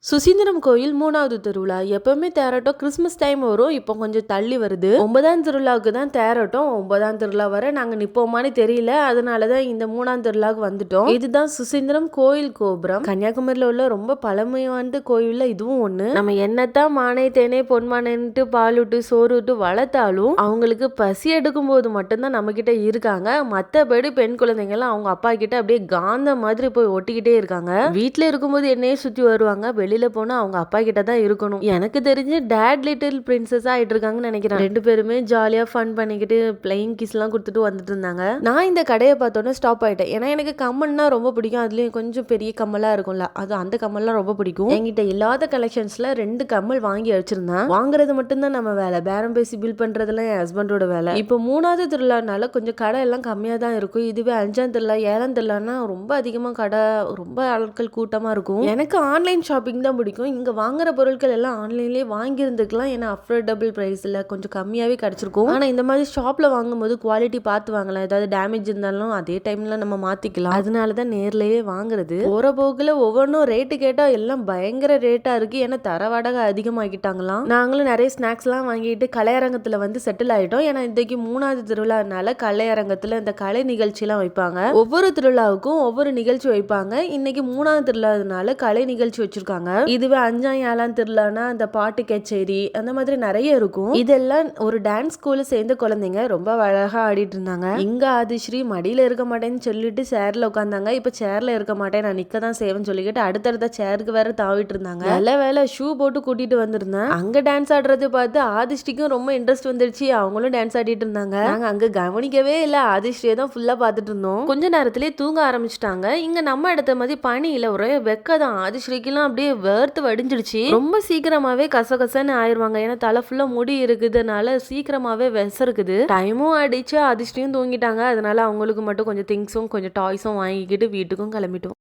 சுசீந்திரம் கோயில் 3வது திருவிழா. எப்பவுமே தேரோட்டம் கிறிஸ்மஸ் டைம் வரும். இப்போ கொஞ்சம் தள்ளி வருது. 9ஆம் திருவிழாவுக்கு தான் தேரோட்டம். 9ஆம் திருவிழா வரை நாங்க நிப்போமான்னு தெரியல. அதனாலதான் இந்த 3ஆம் திருவிழாவுக்கு வந்துட்டோம். இதுதான் சுசீந்திரம் கோயில் கோபுரம். கன்னியாகுமரியில உள்ள ரொம்ப பழமை வாய்ந்த கோயில்ல இதுவும் ஒண்ணு. நம்ம என்னத்தான் மானே தேனே பொன்மானேன்ட்டு பால் விட்டு சோறு விட்டு வளர்த்தாலும் அவங்களுக்கு பசி எடுக்கும் போது மட்டும்தான் நம்ம கிட்ட இருக்காங்க. மத்தபடி பெண் குழந்தைங்க எல்லாம் அவங்க அப்பா கிட்ட அப்படியே காந்த மாதிரி போய் ஒட்டிக்கிட்டே இருக்காங்க. வீட்டுல இருக்கும்போது என்னையே சுத்தி வருவாங்க. வெளியில போனா அவங்க அப்பா கிட்ட தான் இருக்கணும். எனக்கு தெரிஞ்சு டேட் லிட்டில் பிரின்சஸ் ஆயிட்டு இருக்காங்கன்னு நினைக்கிறேன். ரெண்டு பேருமே ஜாலியா ஃபன் பண்ணிக்கிட்டு பிளைங் கிஸ் எல்லாம் கொடுத்துட்டு வந்துட்டு இருந்தாங்க. நான் இந்த கடையை பார்த்தோன்னே ஸ்டாப் ஆயிட்டேன். ஏன்னா எனக்கு கம்மல்னா ரொம்ப பிடிக்கும். அதுலயும் கொஞ்சம் பெரிய கம்மலா இருக்கும்ல, அது அந்த கம்மல்லாம் ரொம்ப பிடிக்கும். என்கிட்ட இல்லாத கலெக்ஷன்ஸ்ல 2 கம்மல் வாங்கி வச்சிருந்தேன். வாங்குறது மட்டும்தான் நம்ம வேலை, பேரம் பேசி பில் பண்றதுலாம் என் ஹஸ்பண்டோட வேலை. இப்போ 3வது திருவிழானால கொஞ்சம் கடை எல்லாம் கம்மியா தான் இருக்கும். இதுவே 5ஆம் திருவிழா 7ஆம் திருவிழானா ரொம்ப அதிகமா கடை, ரொம்ப ஆட்கள் கூட்டமா இருக்கும். எனக்கு ஆன்லைன் ஷாப்பிங் தான் பிடிக்கும். இங்க வாங்குற பொருட்கள் எல்லாம் ஆன்லைன்லயே வாங்கியிருந்துக்கலாம். ஏன்னா அஃபோர்டபுள் பிரைஸ்ல கொஞ்சம் கம்மியாவே கிடைச்சிருக்கும். ஆனா இந்த மாதிரி ஷாப்ல வாங்கும்போது குவாலிட்டி பார்த்து வாங்கலாம். ஏதாவது டேமேஜ் இருந்தாலும் அதே டைம்ல நம்ம மாத்திக்கலாம். அதனாலதான் நேர்லயே வாங்குறது. போற போக்குல ஒவ்வொன்றும் ரேட்டு கேட்டா எல்லாம் பயங்கர ரேட்டா இருக்கு. ஏன்னா தர வாடகை அதிகமாக்கிட்டாங்களாம். நாங்களும் நிறைய ஸ்நாக்ஸ் எல்லாம் வாங்கிட்டு கலையரங்கத்துல வந்து செட்டில் ஆயிட்டோம். ஏன்னா இன்னைக்கு 3வது திருவிழானால கலையரங்கத்துல இந்த கலை நிகழ்ச்சி எல்லாம் வைப்பாங்க. ஒவ்வொரு திருவிழாவுக்கும் ஒவ்வொரு நிகழ்ச்சி வைப்பாங்க. இன்னைக்கு 3வது திருவிழானால கலை நிகழ்ச்சி வச்சிருக்காங்க. இதுவே 5ஆம் 7ஆம் திருவிழானா அந்த பாட்டு கச்சேரி அந்த மாதிரி நிறைய இருக்கும். இதெல்லாம் ஒரு டான்ஸ் ஸ்கூல்ல சேர்ந்த குழந்தைங்க ரொம்ப அழகா ஆடிட்டு இருந்தாங்க. இங்க ஆதிஸ்ரீ மடியில இருக்க மாட்டேன்னு சொல்லிட்டு சேர்ல உட்காந்தாங்க. இப்ப சேர்ல இருக்க மாட்டேன், நான் நிக்க தான் சேவன்னு சொல்லிக்கிட்டு அடுத்தடுத்த சேருக்கு வேற தாவிட்டு இருந்தாங்க. நல்ல வேலை ஷூ போட்டு கூட்டிட்டு வந்திருந்தேன். அங்க டான்ஸ் ஆடுறது பார்த்து ஆதிஸ்ரீக்கும் ரொம்ப இன்ட்ரெஸ்ட் வந்துருச்சு. அவங்களும் டான்ஸ் ஆடிட்டு இருந்தாங்க. நாங்க அங்க கவனிக்கவே இல்ல, ஆதிஸ்ரீயை தான் ஃபுல்லா பார்த்துட்டு இருந்தோம். கொஞ்ச நேரத்திலேயே தூங்க ஆரம்பிச்சிட்டாங்க. இங்க நம்ம இடத்த மாதிரி பனி இல்ல, ஒரே வெக்கதான். ஆதிஸ்ரீக்கெல்லாம் அப்படியே வேர்த்து வடிஞ்சிடுச்சு. ரொம்ப சீக்கிரமாவே கசகசன்னு ஆயிருவாங்க. ஏன்னா தலை ஃபுல்லா முடி இருக்குதுனால சீக்கிரமாவே விசருக்குது. டைமும் ஆயிடுச்சு, அதிர்ஷ்டியும் தூங்கிட்டாங்க. அதனால அவங்களுக்கு மட்டும் கொஞ்சம் திங்ஸும் கொஞ்சம் டாய்ஸும் வாங்கிக்கிட்டு வீட்டுக்கும் கிளம்பிட்டோம்.